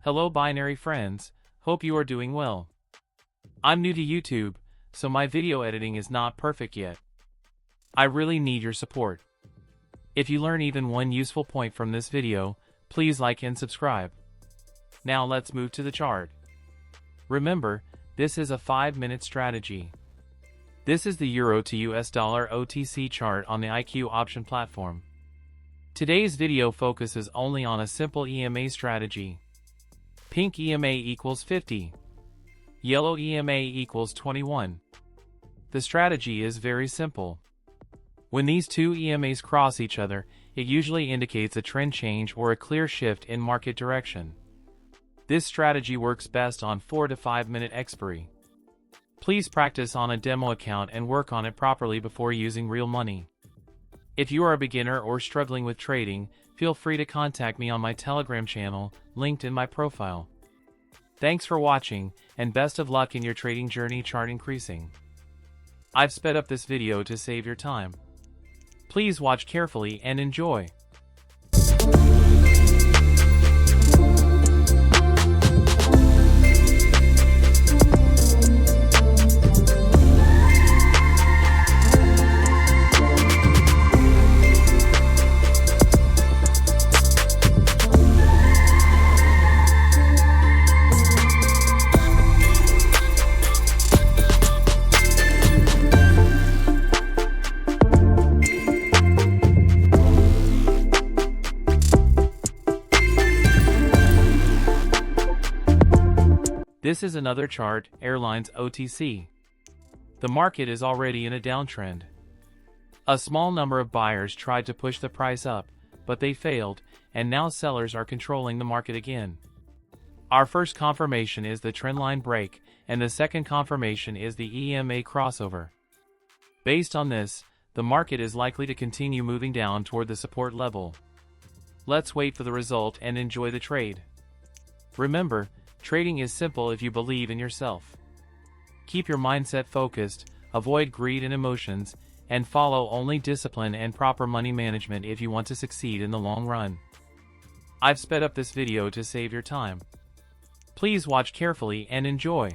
Hello binary friends, hope you are doing well. I'm new to YouTube, so my video editing is not perfect yet. I really need your support. If you learn even one useful point from this video, please like and subscribe. Now let's move to the chart. Remember, this is a 5-minute strategy. This is the Euro to US dollar OTC chart on the IQ option platform. Today's video focuses only on a simple EMA strategy. Pink EMA equals 50. Yellow EMA equals 21. The strategy is very simple. When these two EMAs cross each other, it usually indicates a trend change or a clear shift in market direction. This strategy works best on 4 to 5 minute expiry. Please practice on a demo account and work on it properly before using real money. If you are a beginner or struggling with trading, feel free to contact me on my Telegram channel, linked in my profile. Thanks for watching, and best of luck in your trading journey. Chart increasing. I've sped up this video to save your time. Please watch carefully and enjoy. This is another chart, Airlines OTC. The market is already in a downtrend. A small number of buyers tried to push the price up, but they failed, and now sellers are controlling the market again. Our first confirmation is the trendline break, and the second confirmation is the EMA crossover. Based on this, the market is likely to continue moving down toward the support level. Let's wait for the result and enjoy the trade. Remember, trading is simple if you believe in yourself. Keep your mindset focused, avoid greed and emotions, and follow only discipline and proper money management if you want to succeed in the long run. I've sped up this video to save your time. Please watch carefully and enjoy.